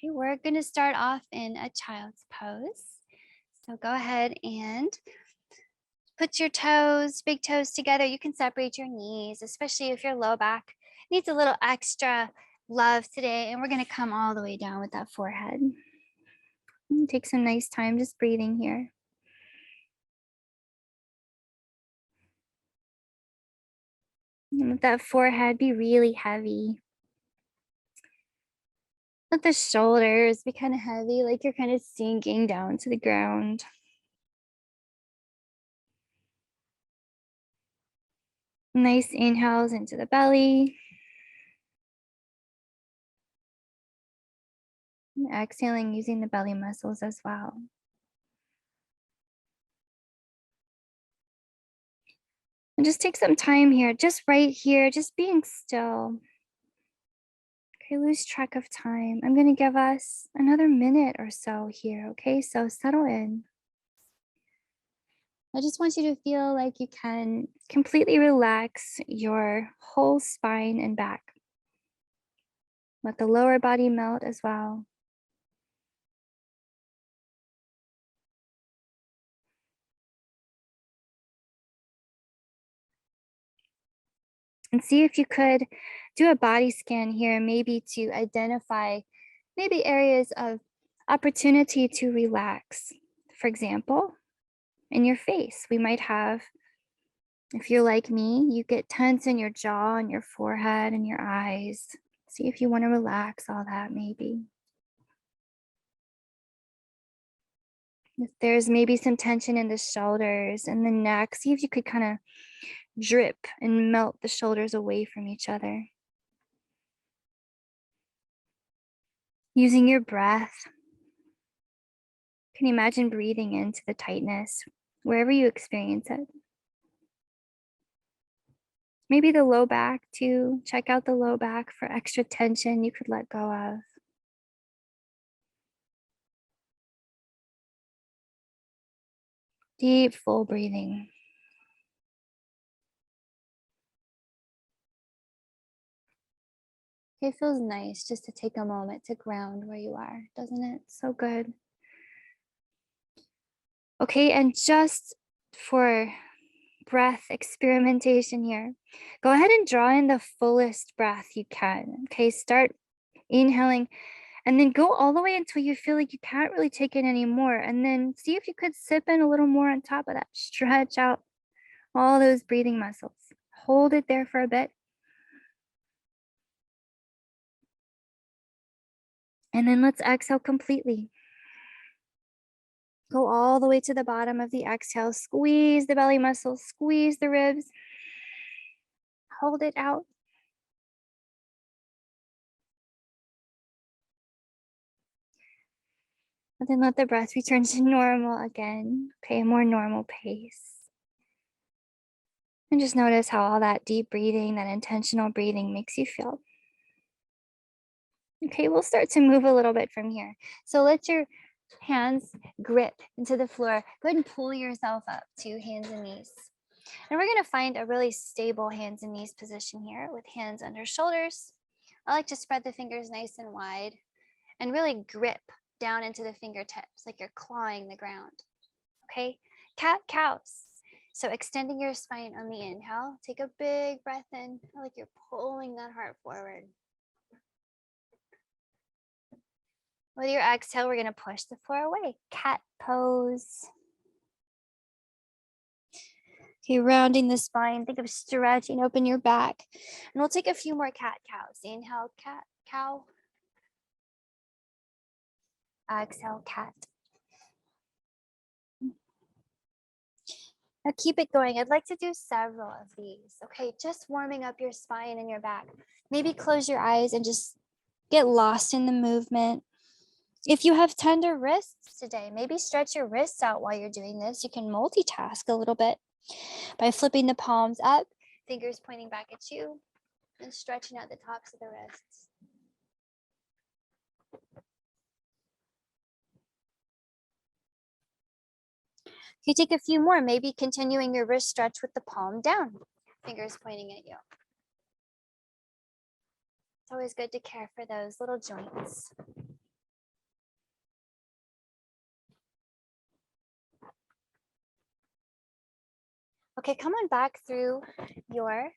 Okay, we're going to start off in a child's pose. So go ahead and put your toes, big toes together. You can separate your knees, especially if your low back needs a little extra love today. And we're going to come all the way down with that forehead. Take some nice time just breathing here. And let that forehead be really heavy. Let the shoulders be kind of heavy, like you're kind of sinking down to the ground. Nice inhales into the belly. And exhaling using the belly muscles as well. And just take some time here, just right here, just being still. Okay, lose track of time. I'm going to give us another minute or so here, okay? So settle in. I just want you to feel like you can completely relax your whole spine and back. Let the lower body melt as well. And see if you could do a body scan here, maybe to identify maybe areas of opportunity to relax. For example, in your face, we might have, if you're like me, you get tense in your jaw and your forehead and your eyes. See if you want to relax all that maybe. If there's maybe some tension in the shoulders and the neck, see if you could kind of drip and melt the shoulders away from each other. Using your breath, can you imagine breathing into the tightness wherever you experience it? Maybe the low back too. Check out the low back for extra tension you could let go of. Deep, full breathing. It feels nice just to take a moment to ground where you are, doesn't it? So good. Okay, and just for breath experimentation here, go ahead and draw in the fullest breath you can. Okay, start inhaling and then go all the way until you feel like you can't really take it anymore. And then see if you could sip in a little more on top of that. Stretch out all those breathing muscles. Hold it there for a bit. And then let's exhale completely. Go all the way to the bottom of the exhale. Squeeze the belly muscles, squeeze the ribs. Hold it out. And then let the breath return to normal again. Okay, a more normal pace. And just notice how all that deep breathing, that intentional breathing makes you feel. Okay, we'll start to move a little bit from here. So let your hands grip into the floor. Go ahead and pull yourself up to hands and knees. And we're going to find a really stable hands and knees position here with hands under shoulders. I like to spread the fingers nice and wide and really grip down into the fingertips like you're clawing the ground. Okay, cat-cows. So extending your spine on the inhale, take a big breath in, like you're pulling that heart forward. With your exhale, we're going to push the floor away. Cat pose. Okay, rounding the spine, think of stretching, open your back. And we'll take a few more cat-cows. Inhale, cat-cow. Exhale, cat. Now keep it going. I'd like to do several of these. Okay, just warming up your spine and your back. Maybe close your eyes and just get lost in the movement. If you have tender wrists today, maybe stretch your wrists out while you're doing this. You can multitask a little bit by flipping the palms up, fingers pointing back at you, and stretching out the tops of the wrists. You take a few more, maybe continuing your wrist stretch with the palm down, fingers pointing at you. It's always good to care for those little joints. Okay, come on back through your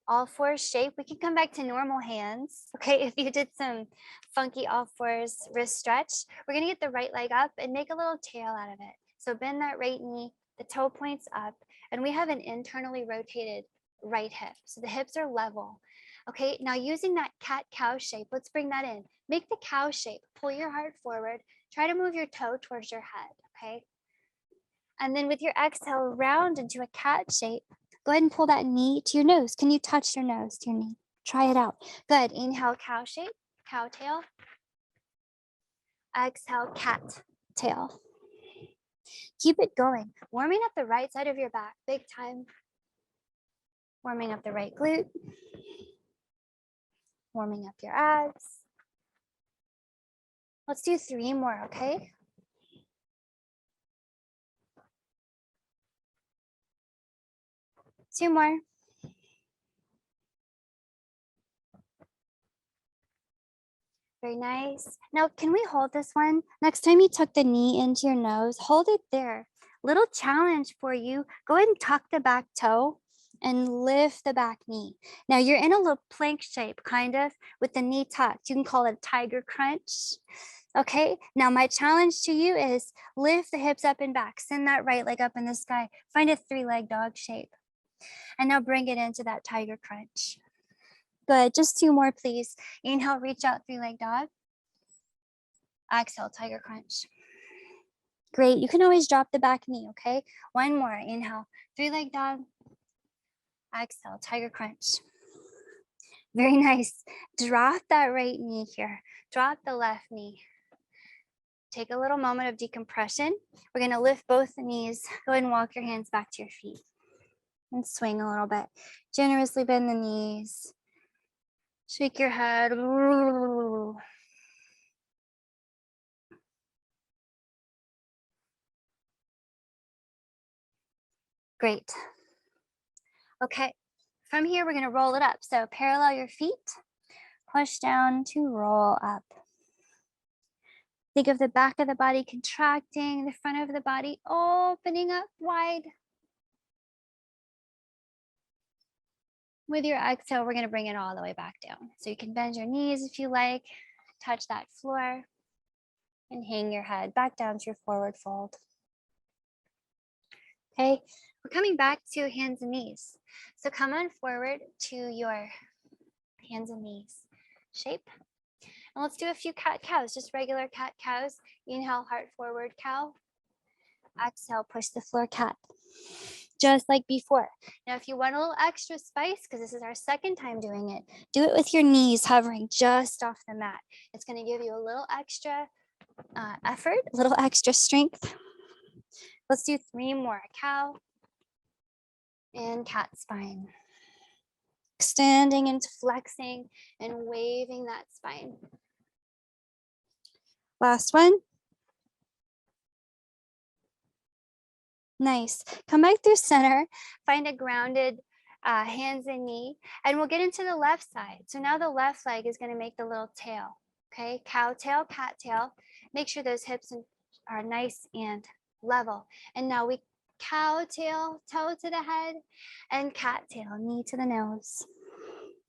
all fours shape. We can come back to normal hands. Okay, if you did some funky all fours wrist stretch, we're gonna get the right leg up and make a little tail out of it. So bend that right knee, the toe points up, and we have an internally rotated right hip. So the hips are level. Okay, now using that cat-cow shape, let's bring that in. Make the cow shape, pull your heart forward, try to move your toe towards your head, okay? And then with your exhale, round into a cat shape. Go ahead and pull that knee to your nose. Can you touch your nose to your knee? Try it out. Good. Inhale, cow shape, cow tail. Exhale, cat tail. Keep it going. Warming up the right side of your back, big time. Warming up the right glute. Warming up your abs. Let's do 3 more, okay? Two more. Very nice. Now, can we hold this one? Next time you tuck the knee into your nose, hold it there. Little challenge for you. Go ahead and tuck the back toe and lift the back knee. Now you're in a little plank shape, kind of, with the knee tucked. You can call it a tiger crunch. Okay, now my challenge to you is lift the hips up and back. Send that right leg up in the sky. Find a 3-leg dog shape. And now bring it into that tiger crunch. Good, just 2 more, please. Inhale, reach out, 3-leg dog. Exhale, tiger crunch. Great, you can always drop the back knee, okay? 1 more, inhale, 3-leg dog. Exhale, tiger crunch. Very nice. Drop that right knee here. Drop the left knee. Take a little moment of decompression. We're gonna lift both the knees. Go ahead and walk your hands back to your feet and swing a little bit. Generously bend the knees. Shake your head. Great. Okay, from here, we're gonna roll it up. So parallel your feet, push down to roll up. Think of the back of the body contracting, the front of the body opening up wide. With your exhale, we're gonna bring it all the way back down. So you can bend your knees if you like, touch that floor, and hang your head back down to your forward fold. Okay, we're coming back to hands and knees. So come on forward to your hands and knees shape. And let's do a few cat cows, just regular cat cows. Inhale, heart forward cow. Exhale, push the floor cat. Just like before. Now, if you want a little extra spice, because this is our second time doing it, do it with your knees hovering just off the mat. It's going to give you a little extra effort, a little extra strength. Let's do 3 more. Cow and cat spine. Extending into flexing and waving that spine. Last one. Nice. Come back through center, find a grounded hands and knee, and we'll get into the left side. So now the left leg is going to make the little tail. Okay, cow tail, cat tail. Make sure those hips are nice and level. And now we cow tail, toe to the head, and cat tail, knee to the nose.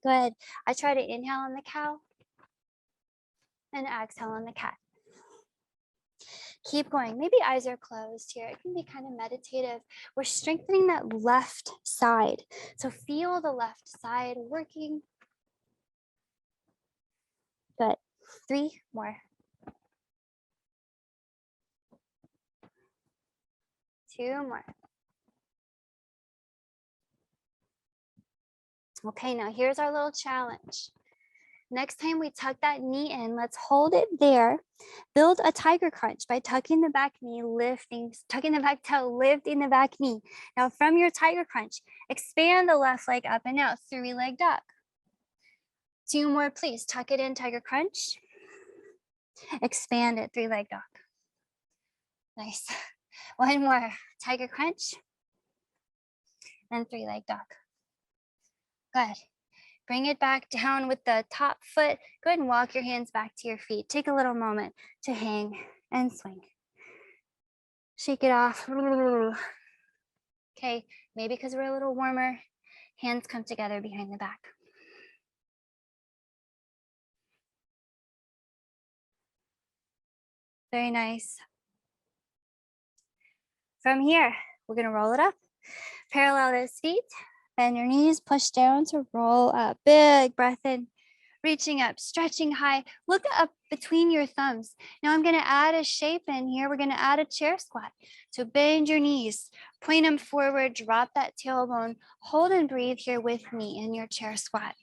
Good. I try to inhale on the cow and exhale on the cat. Keep going. Maybe eyes are closed here. It can be kind of meditative. We're strengthening that left side. So feel the left side working. Good. 3 more. 2 more. Okay, now here's our little challenge. Next time we tuck that knee in, let's hold it there. Build a tiger crunch by tucking the back knee, tucking the back toe, lifting the back knee. Now from your tiger crunch, expand the left leg up and out, 3-leg duck. 2 more, please. Tuck it in, tiger crunch. Expand it, 3-leg duck. Nice. 1 more, tiger crunch. And 3-leg duck. Good. Bring it back down with the top foot. Go ahead and walk your hands back to your feet. Take a little moment to hang and swing. Shake it off. Okay, Okay, maybe because we're a little warmer, hands come together behind the back. Very nice. From here, we're gonna roll it up. Parallel those feet, bend your knees, push down to roll up. Big breath in, reaching up, stretching high. Look up between your thumbs. Now I'm gonna add a shape in here. We're gonna add a chair squat. So bend your knees, point them forward, drop that tailbone, hold and breathe here with me in your chair squat.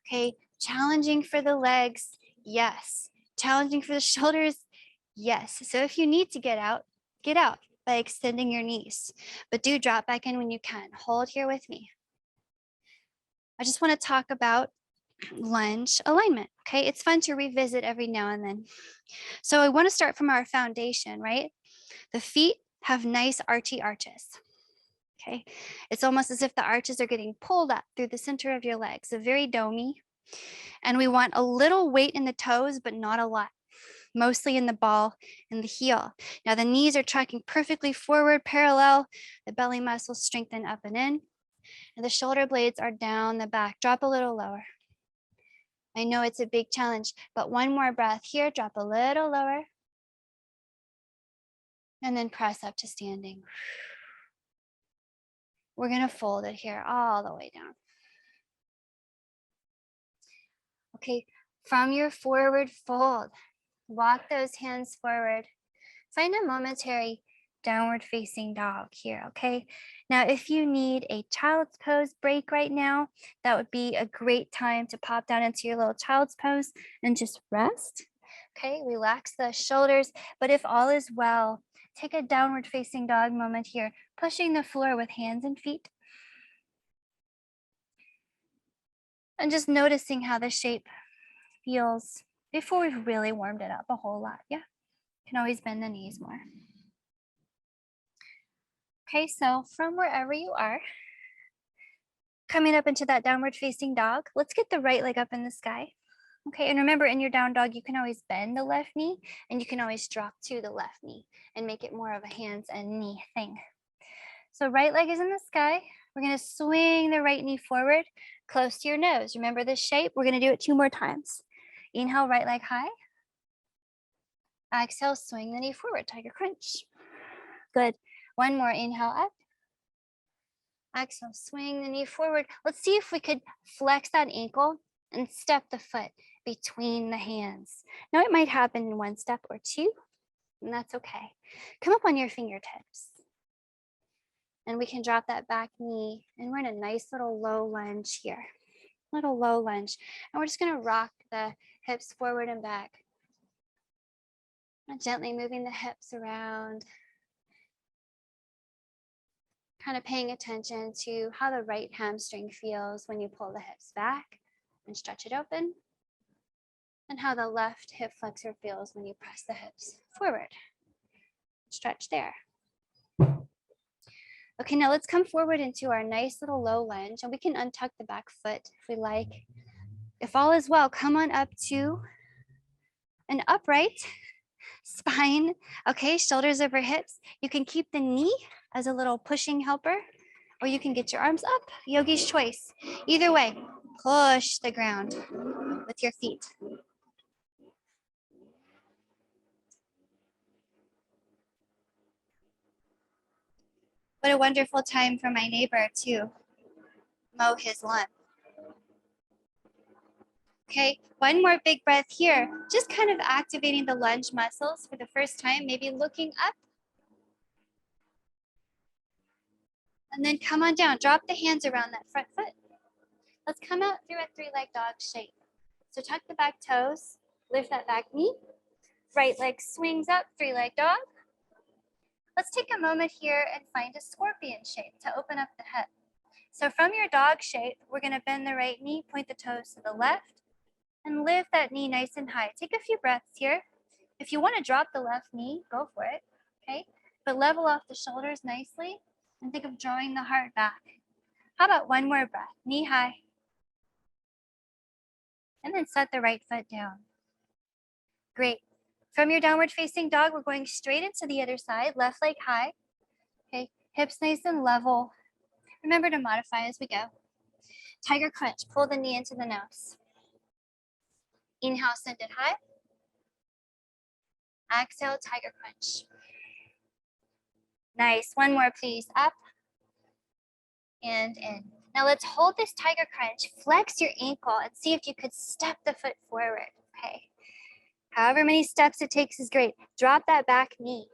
Okay, challenging for the legs, yes. Challenging for the shoulders, yes. So if you need to get out by extending your knees, but do drop back in when you can. Hold here with me. I just want to talk about lunge alignment. Okay, it's fun to revisit every now and then. So I want to start from our foundation, right? The feet have nice archy arches. Okay, it's almost as if the arches are getting pulled up through the center of your legs, so very domey. And we want a little weight in the toes, but not a lot, mostly in the ball and the heel. Now the knees are tracking perfectly forward, parallel. The belly muscles strengthen up and in, and the shoulder blades are down the back. Drop a little lower. I know it's a big challenge, but one more breath here, drop a little lower, and then press up to standing. We're gonna fold it here all the way down. Okay, from your forward fold, walk those hands forward. Find a momentary downward facing dog here, okay? Now, if you need a child's pose break right now, that would be a great time to pop down into your little child's pose and just rest, okay? Relax the shoulders, but if all is well, take a downward facing dog moment here, pushing the floor with hands and feet. And just noticing how the shape feels before we've really warmed it up a whole lot, yeah? You can always bend the knees more. Okay, so from wherever you are, coming up into that downward facing dog, let's get the right leg up in the sky. Okay, and remember in your down dog, you can always bend the left knee and you can always drop to the left knee and make it more of a hands and knee thing. So right leg is in the sky. We're gonna swing the right knee forward, close to your nose. Remember this shape? We're gonna do it 2 more times. Inhale, right leg high. Exhale, swing the knee forward, tiger crunch. Good. One more, inhale up. Exhale, swing the knee forward. Let's see if we could flex that ankle and step the foot between the hands. Now it might happen in 1 step or 2, and that's okay. Come up on your fingertips. And we can drop that back knee, and we're in a nice little low lunge here. Little low lunge. And we're just gonna rock the hips forward and back. And gently moving the hips around. Kind of paying attention to how the right hamstring feels when you pull the hips back and stretch it open, and how the left hip flexor feels when you press the hips forward. Stretch there. Okay, now let's come forward into our nice little low lunge, and we can untuck the back foot if we like. If all is well, come on up to an upright spine. Okay, shoulders over hips. You can keep the knee as a little pushing helper, or you can get your arms up, yogi's choice. Either way, push the ground with your feet. What a wonderful time for my neighbor to mow his lawn. Okay, one more big breath here. Just kind of activating the lunge muscles for the first time, maybe looking up. And then come on down, drop the hands around that front foot. Let's come out through a 3-leg dog shape. So tuck the back toes, lift that back knee. Right leg swings up, 3-leg dog. Let's take a moment here and find a scorpion shape to open up the hip. So from your dog shape, we're gonna bend the right knee, point the toes to the left, and lift that knee nice and high. Take a few breaths here. If you wanna drop the left knee, go for it, okay? But level off the shoulders nicely and think of drawing the heart back. How about one more breath, knee high. And then set the right foot down. Great. From your downward facing dog, we're going straight into the other side, left leg high. Okay, Hips nice and level. Remember to modify as we go. Tiger crunch, pull the knee into the nose. Inhale, send it high. Exhale, tiger crunch. Nice, one more please, up and in. Now let's hold this tiger crunch, flex your ankle and see if you could step the foot forward, okay? However many steps it takes is great. Drop that back knee.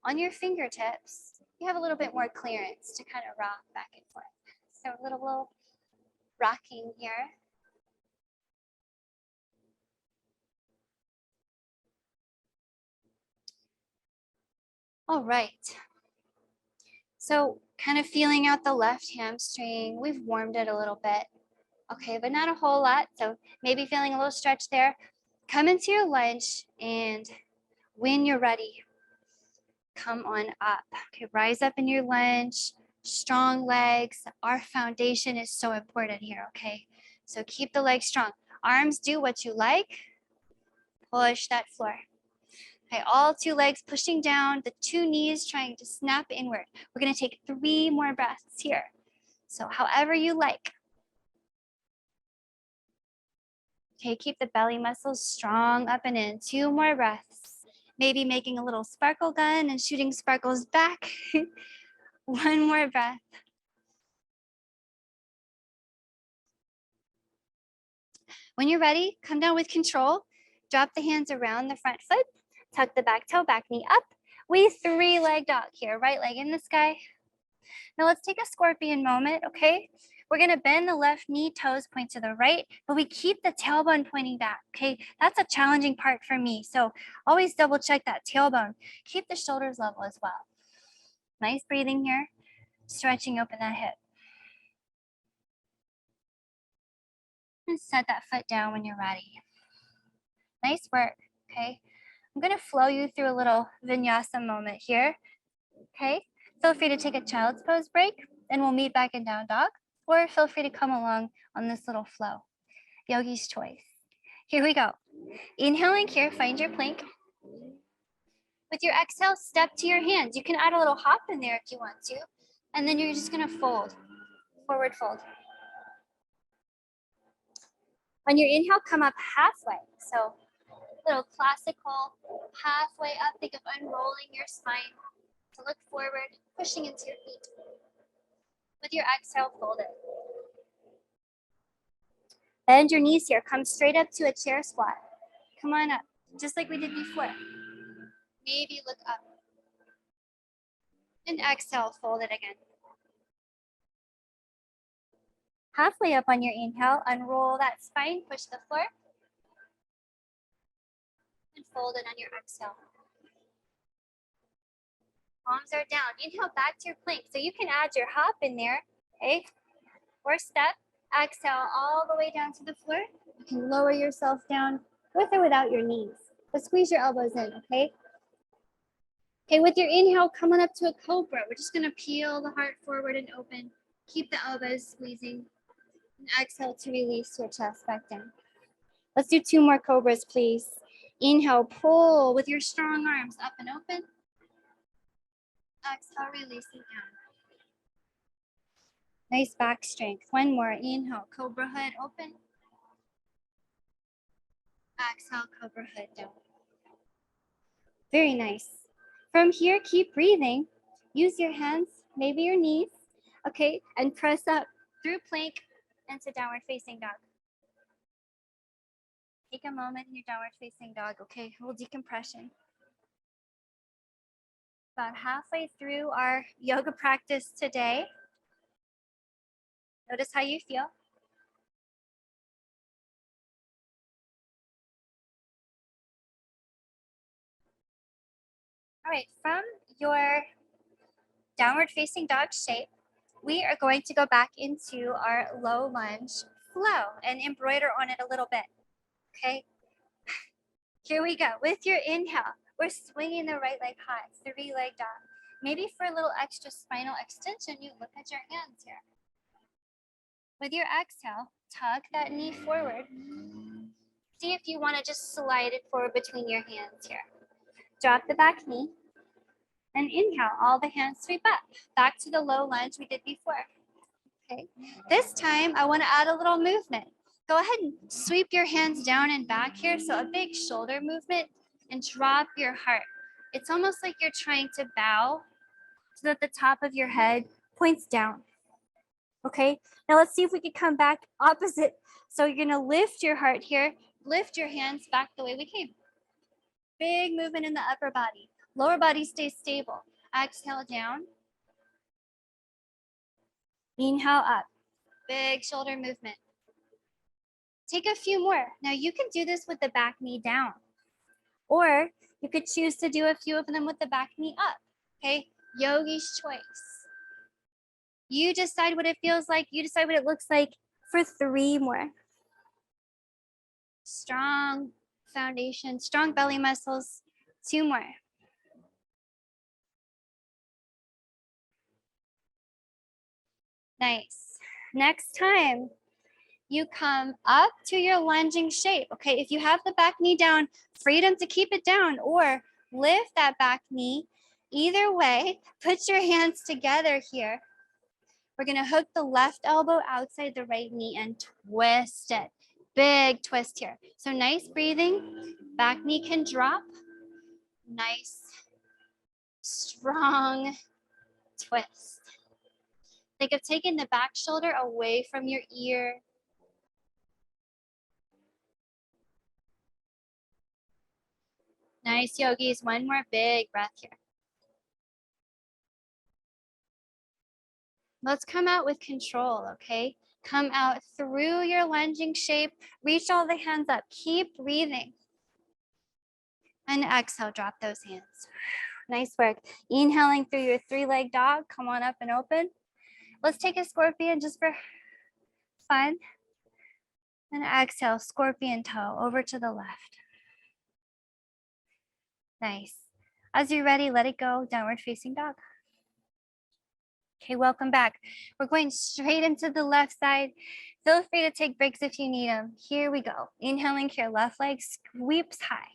On your fingertips, you have a little bit more clearance to kind of rock back and forth. So a little rocking here. All right. So kind of feeling out the left hamstring. We've warmed it a little bit. Okay, but not a whole lot. So maybe feeling a little stretch there. Come into your lunge, and when you're ready, come on up. Okay, rise up in your lunge. Strong legs. Our foundation is so important here, okay? So keep the legs strong. Arms, do what you like. Push that floor. Okay, all two legs pushing down, the two knees trying to snap inward. We're gonna take 3 more breaths here. So however you like. Okay, keep the belly muscles strong up and in. 2 more breaths. Maybe making a little sparkle gun and shooting sparkles back. 1 more breath. When you're ready, come down with control. Drop the hands around the front foot. Tuck the back toe, back knee up. We 3-leg dog here. Right leg in the sky. Now let's take a scorpion moment, okay? We're gonna bend the left knee, toes point to the right, but we keep the tailbone pointing back, okay? That's a challenging part for me, so always double check that tailbone. Keep the shoulders level as well. Nice breathing here, stretching open that hip. And set that foot down when you're ready. Nice work, okay? I'm gonna flow you through a little vinyasa moment here, okay? Feel free to take a child's pose break, and we'll meet back in down dog, or feel free to come along on this little flow. Yogi's choice. Here we go. Inhaling here, find your plank. With your exhale, step to your hands. You can add a little hop in there if you want to. And then you're just gonna fold, forward fold. On your inhale, come up halfway. So little classical halfway up. Think of unrolling your spine to look forward, pushing into your feet. With your exhale, fold it. Bend your knees here. Come straight up to a chair squat. Come on up, just like we did before. Maybe look up. And exhale, fold it again. Halfway up on your inhale, unroll that spine, push the floor. And fold it on your exhale. Palms are down. Inhale back to your plank. So you can add your hop in there, okay? Or step. Exhale all the way down to the floor. You can lower yourself down with or without your knees. But squeeze your elbows in, okay? Okay, with your inhale, come on up to a cobra. We're just gonna peel the heart forward and open. Keep the elbows squeezing. And exhale to release your chest back down. Let's do 2 more cobras, please. Inhale, pull with your strong arms up and open. Exhale, releasing down. Nice back strength. 1 more. Inhale, cobra hood open. Exhale, cobra hood down. Very nice. From here, keep breathing. Use your hands, maybe your knees, okay? And press up through plank into downward facing dog. Take a moment in your downward facing dog, okay? A little decompression. About halfway through our yoga practice today. Notice how you feel. All right, from your downward facing dog shape, we are going to go back into our low lunge flow and embroider on it a little bit, okay? Here we go. With your inhale, we're swinging the right leg high, 3-leg dog. Maybe for a little extra spinal extension, you look at your hands here. With your exhale, tuck that knee forward. See if you want to just slide it forward between your hands here. Drop the back knee And inhale, all the hands sweep up. Back to the low lunge we did before. Okay, this time I want to add a little movement. Go ahead and sweep your hands down and back here. So a big shoulder movement and drop your heart. It's almost like you're trying to bow so that the top of your head points down. Okay, now let's see if we can come back opposite. So you're gonna lift your heart here, lift your hands back the way we came. Big movement in the upper body. Lower body stays stable. Exhale down. Inhale up. Big shoulder movement. Take a few more. Now you can do this with the back knee down, or you could choose to do a few of them with the back knee up. Okay, yogi's choice. You decide what it feels like. You decide what it looks like for 3 more. Strong foundation, strong belly muscles. 2 more. Nice. Next time, you come up to your lunging shape. Okay, if you have the back knee down, freedom to keep it down or lift that back knee. Either way, put your hands together here. We're gonna hook the left elbow outside the right knee and twist it. Big twist here. So nice breathing. Back knee can drop. Nice, strong twist. Think of taking the back shoulder away from your ear. Nice, yogis. One more big breath here. Let's come out with control, okay? Come out through your lunging shape. Reach all the hands up. Keep breathing. And exhale, drop those hands. Nice work. Inhaling through your 3-leg dog. Come on up and open. Let's take a scorpion just for fun. And exhale, scorpion toe over to the left. Nice. As you're ready, let it go. Downward facing dog. Okay, welcome back. We're going straight into the left side. Feel free to take breaks if you need them. Here we go. Inhaling here, left leg sweeps high.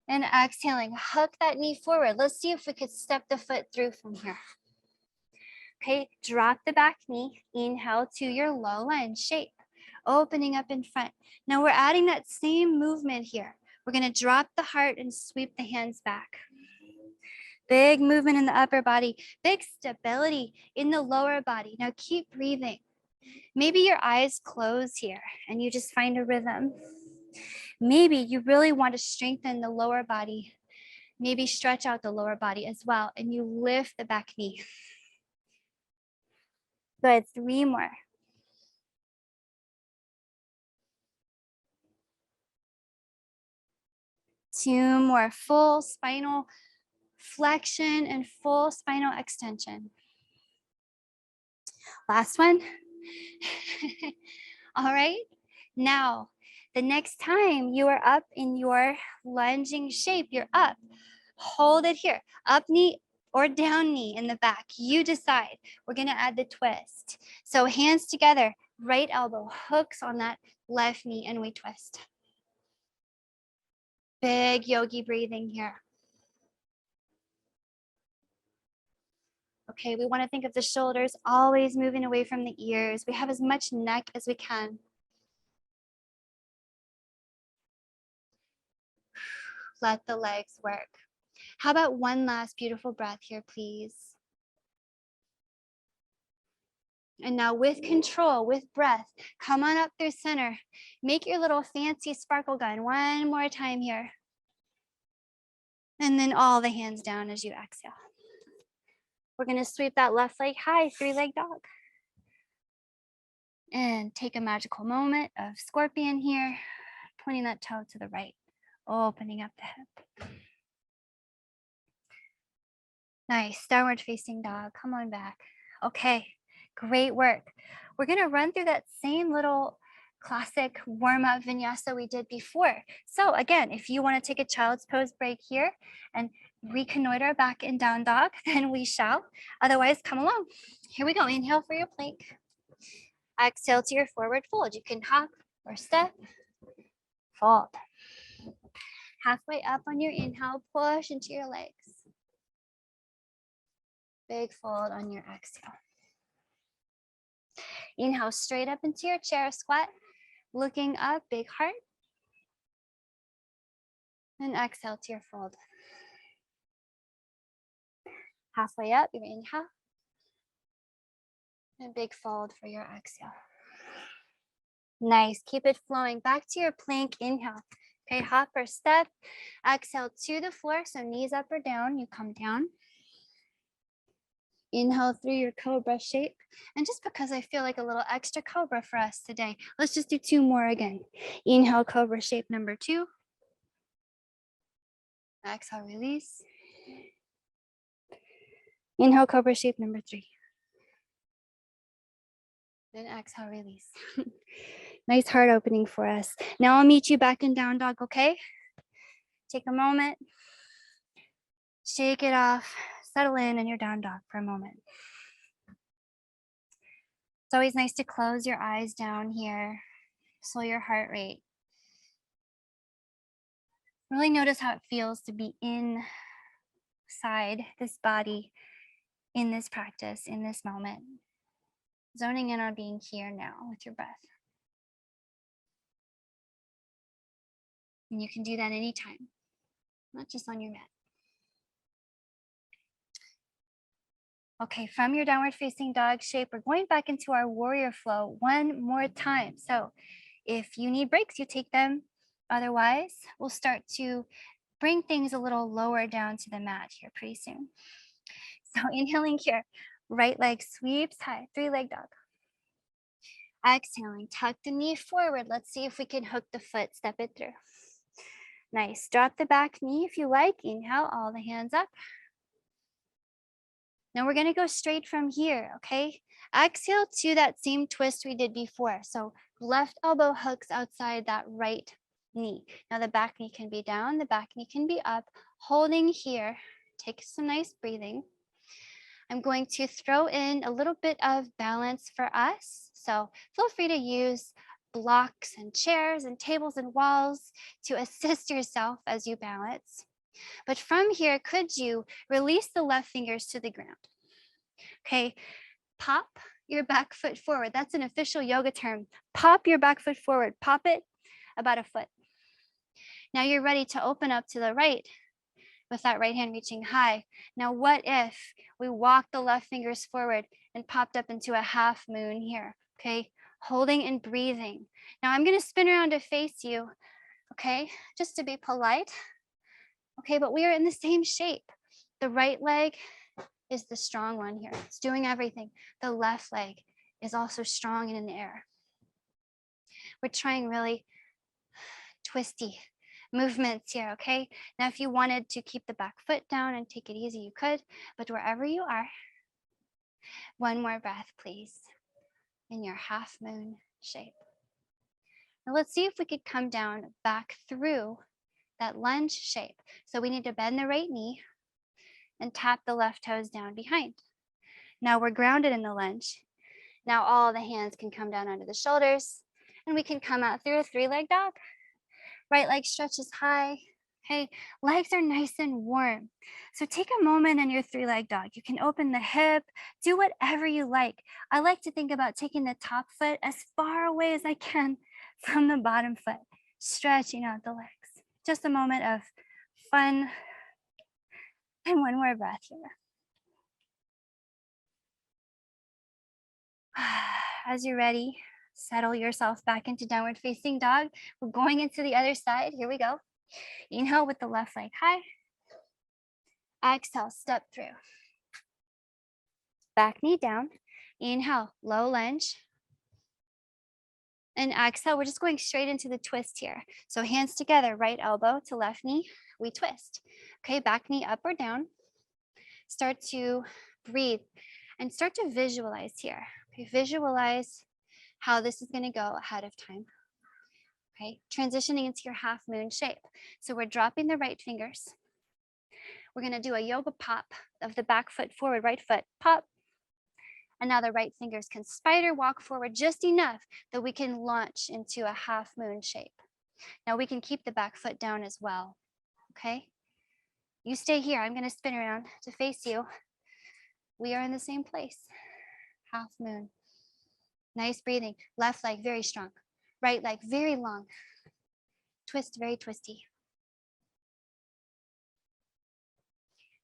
And exhaling, hook that knee forward. Let's see if we could step the foot through from here. Okay, drop the back knee. Inhale to your low lunge shape, opening up in front. Now we're adding that same movement here. We're gonna drop the heart and sweep the hands back. Big movement in the upper body, big stability in the lower body. Now keep breathing. Maybe your eyes close here and you just find a rhythm. Maybe you really want to strengthen the lower body. Maybe stretch out the lower body as well and you lift the back knee. Good, 3 more. Two more, full spinal flexion and full spinal extension. Last one. All right, now the next time you are up in your lunging shape, you're up, hold it here, up knee or down knee in the back, you decide. We're gonna add the twist. So hands together, right elbow hooks on that left knee and we twist. Big yogi breathing here. Okay, we want to think of the shoulders always moving away from the ears. We have as much neck as we can. Let the legs work. How about one last beautiful breath here, please? And now with control, with breath, come on up through center. Make your little fancy sparkle gun one more time here. And then all the hands down as you exhale. We're gonna sweep that left leg high, 3-leg dog. And take a magical moment of scorpion here, pointing that toe to the right, opening up the hip. Nice, downward facing dog, come on back. Okay, great work. We're gonna run through that same little classic warm-up vinyasa we did before. So again, if you wanna take a child's pose break here and reconnoiter back in down dog, then we shall. Otherwise, come along. Here we go, inhale for your plank. Exhale to your forward fold. You can hop or step, fold. Halfway up on your inhale, push into your legs. Big fold on your exhale. Inhale straight up into your chair, squat. Looking up, big heart. And exhale to your fold. Halfway up, your inhale. And big fold for your exhale. Nice, keep it flowing. Back to your plank, inhale. Okay, hop or step. Exhale to the floor, so knees up or down, you come down. Inhale through your Cobra shape. And just because I feel like a little extra Cobra for us today, let's just do 2 more again. Inhale, Cobra shape number 2. Exhale, release. Inhale, Cobra shape number 3. Then exhale, release. Nice heart opening for us. Now I'll meet you back in down dog, okay? Take a moment. Shake it off. Settle in your down dog for a moment. It's always nice to close your eyes down here. Slow your heart rate. Really notice how it feels to be inside this body, in this practice, in this moment. Zoning in on being here now with your breath. And you can do that anytime, not just on your mat. Okay, from your downward facing dog shape, we're going back into our warrior flow one more time. So if you need breaks, you take them. Otherwise, we'll start to bring things a little lower down to the mat here pretty soon. So inhaling here, right leg sweeps high, 3-leg dog. Exhaling, tuck the knee forward. Let's see if we can hook the foot, step it through. Nice, drop the back knee if you like. Inhale, all the hands up. Now we're gonna go straight from here, okay? Exhale to that same twist we did before. So left elbow hooks outside that right knee. Now the back knee can be down, the back knee can be up. Holding here, take some nice breathing. I'm going to throw in a little bit of balance for us. So feel free to use blocks and chairs and tables and walls to assist yourself as you balance. But from here, could you release the left fingers to the ground? Okay, pop your back foot forward. That's an official yoga term. Pop your back foot forward. Pop it about a foot. Now you're ready to open up to the right with that right hand reaching high. Now what if we walk the left fingers forward and popped up into a half moon here, okay? Holding and breathing. Now I'm gonna spin around to face you, okay? Just to be polite, okay? But we are in the same shape. The right leg is the strong one here. It's doing everything. The left leg is also strong and in the air. We're trying really twisty movements here, okay? Now, if you wanted to keep the back foot down and take it easy, you could, but wherever you are, one more breath, please, in your half moon shape. Now, let's see if we could come down back through that lunge shape. So we need to bend the right knee and tap the left toes down behind. Now we're grounded in the lunge. Now all the hands can come down under the shoulders and we can come out through a 3-leg dog. Right leg stretches high. Okay, legs are nice and warm. So take a moment in your 3-leg dog. You can open the hip, do whatever you like. I like to think about taking the top foot as far away as I can from the bottom foot, stretching out the legs. Just a moment of fun. And one more breath here. As you're ready, settle yourself back into downward facing dog. We're going into the other side. Here we go. Inhale with the left leg high. Exhale, step through. Back knee down. Inhale, low lunge. And exhale, we're just going straight into the twist here. So hands together, right elbow to left knee, we twist. Okay, back knee up or down. Start to breathe and start to visualize here. Okay, visualize how this is going to go ahead of time. Okay, transitioning into your half moon shape. So we're dropping the right fingers. We're going to do a yoga pop of the back foot forward, right foot pop. And now the right fingers can spider walk forward just enough that we can launch into a half moon shape. Now we can keep the back foot down as well. Okay, you stay here. I'm going to spin around to face you. We are in the same place. Half moon. Nice breathing. Left leg very strong. Right leg very long. Twist, very twisty.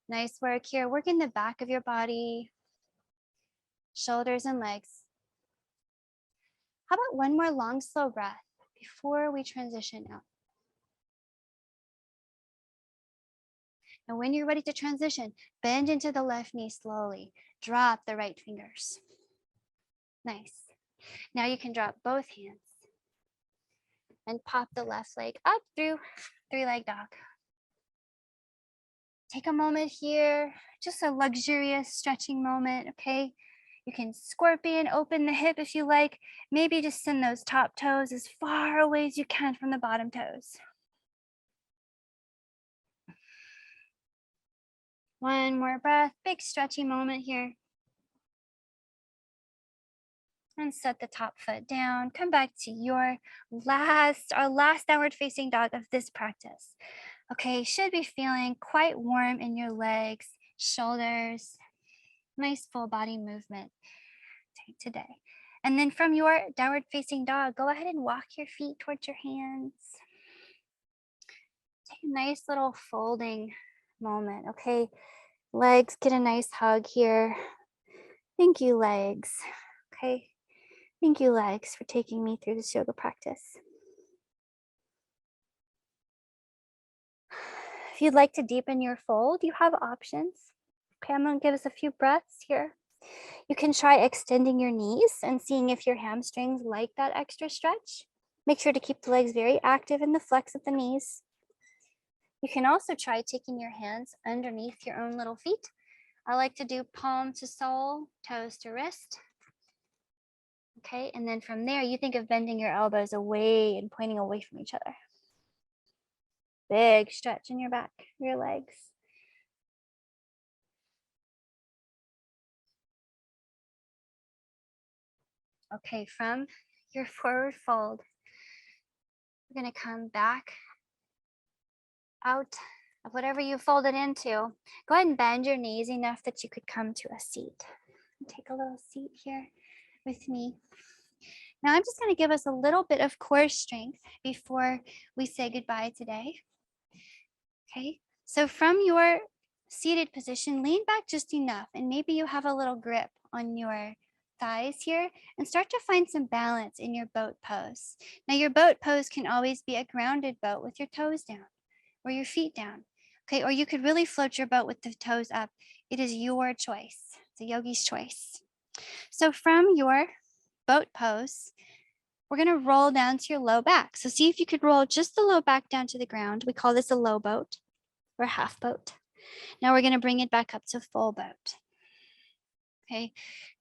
Nice work here. Working the back of your body, shoulders and legs. How about one more long, slow breath before we transition out? And when you're ready to transition, bend into the left knee slowly. Drop the right fingers. Nice. Now you can drop both hands and pop the left leg up through three-leg dog. Take a moment here, just a luxurious stretching moment, okay? You can scorpion, open the hip if you like. Maybe just send those top toes as far away as you can from the bottom toes. One more breath, big stretchy moment here. And set the top foot down. Come back to our last downward facing dog of this practice. Okay, should be feeling quite warm in your legs, shoulders, nice full body movement today. And then from your downward facing dog, go ahead and walk your feet towards your hands. Take a nice little folding moment, okay? Legs, get a nice hug here. Thank you, legs, okay? Thank you, legs, for taking me through this yoga practice. If you'd like to deepen your fold, you have options. Okay, I'm gonna give us a few breaths here. You can try extending your knees and seeing if your hamstrings like that extra stretch. Make sure to keep the legs very active in the flex of the knees. You can also try taking your hands underneath your own little feet. I like to do palm to sole, toes to wrist. Okay, and then from there, you think of bending your elbows away and pointing away from each other. Big stretch in your back, your legs. Okay, from your forward fold, we're gonna come back out of whatever you folded into. Go ahead and bend your knees enough that you could come to a seat. Take a little seat here with me. Now I'm just gonna give us a little bit of core strength before we say goodbye today. Okay, so from your seated position, lean back just enough, and maybe you have a little grip on your thighs here, and start to find some balance in your boat pose. Now your boat pose can always be a grounded boat with your toes down or your feet down. Okay, or you could really float your boat with the toes up. It is your choice. It's a yogi's choice. So from your boat pose, we're gonna roll down to your low back. So see if you could roll just the low back down to the ground. We call this a low boat or half boat. Now we're gonna bring it back up to full boat. Okay,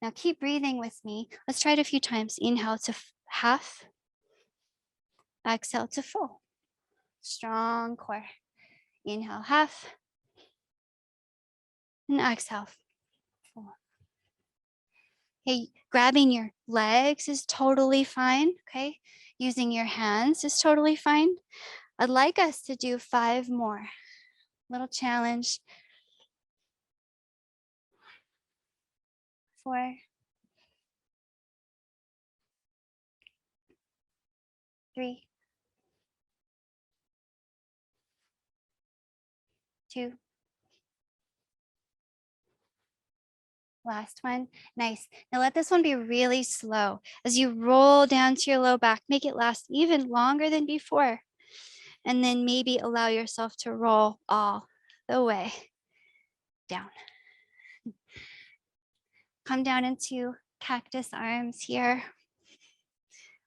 now keep breathing with me. Let's try it a few times. Inhale to half, exhale to full. Strong core. Inhale half, and exhale full. Okay, grabbing your legs is totally fine, okay? Using your hands is totally fine. I'd like us to do 5 more. Little challenge. 4, 3, 2. Last one. Nice. Now let this one be really slow. As you roll down to your low back, make it last even longer than before. And then maybe allow yourself to roll all the way down. Come down into cactus arms here.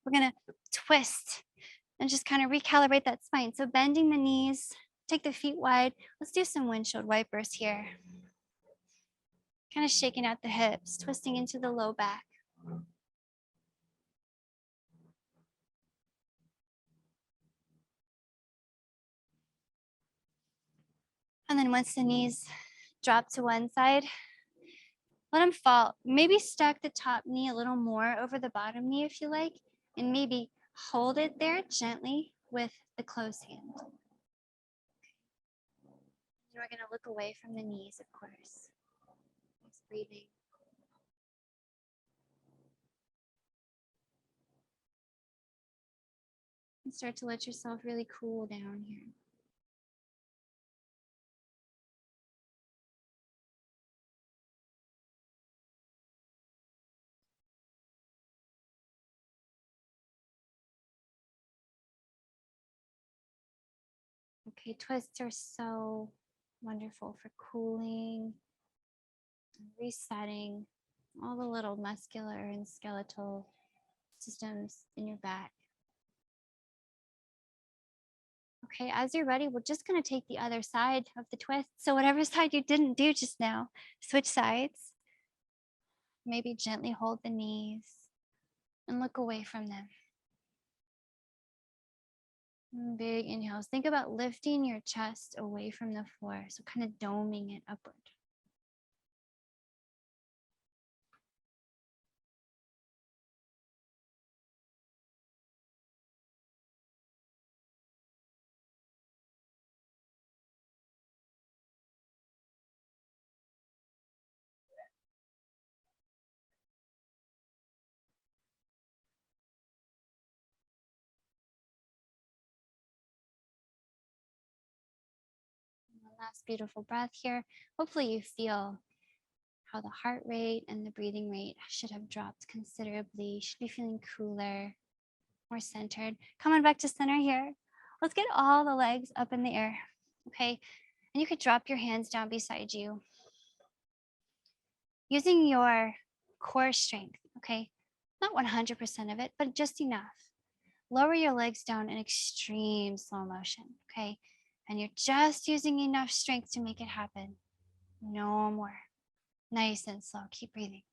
We're gonna twist and just kind of recalibrate that spine. So bending the knees, take the feet wide. Let's do some windshield wipers here. Kind of shaking out the hips, twisting into the low back. And then once the knees drop to one side, let them fall. Maybe stack the top knee a little more over the bottom knee if you like, and maybe hold it there gently with the closed hand. We're gonna look away from the knees, of course. breathing. And start to let yourself really cool down here. Okay, twists are so wonderful for cooling, and resetting all the little muscular and skeletal systems in your back. Okay, as you're ready, we're just going to take the other side of the twist. So whatever side you didn't do just now, switch sides. Maybe gently hold the knees and look away from them. Big inhales. Think about lifting your chest away from the floor. So kind of doming it upward. Last beautiful breath here. Hopefully you feel how the heart rate and the breathing rate should have dropped considerably. You should be feeling cooler, more centered. Come on back to center here. Let's get all the legs up in the air, okay? And you could drop your hands down beside you. Using your core strength, okay? Not 100% of it, but just enough. Lower your legs down in extreme slow motion, okay? And you're just using enough strength to make it happen. No more. Nice and slow. Keep breathing.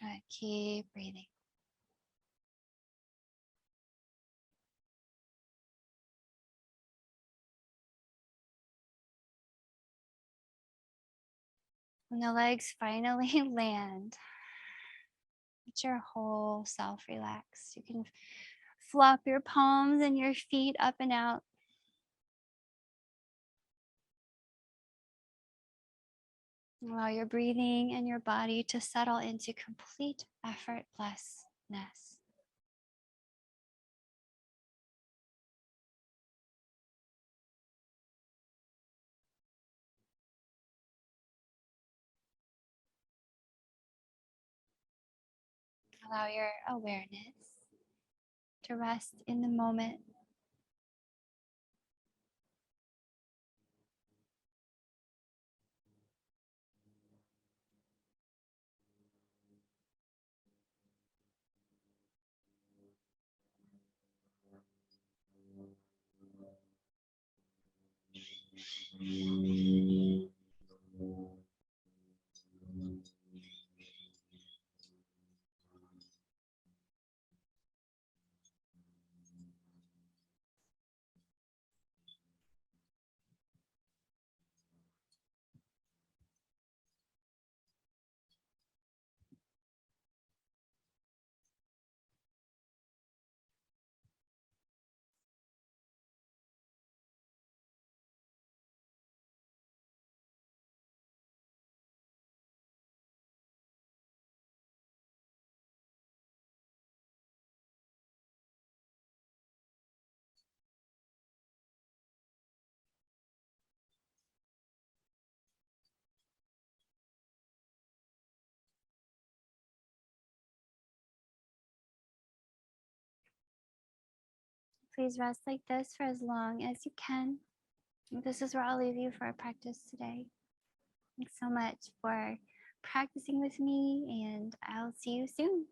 Good. Keep breathing. When the legs finally land, let your whole self relax. You can flop your palms and your feet up and out. Allow your breathing and your body to settle into complete effortlessness. Allow your awareness to rest in the moment. Please rest like this for as long as you can. This is where I'll leave you for our practice today. Thanks so much for practicing with me, and I'll see you soon.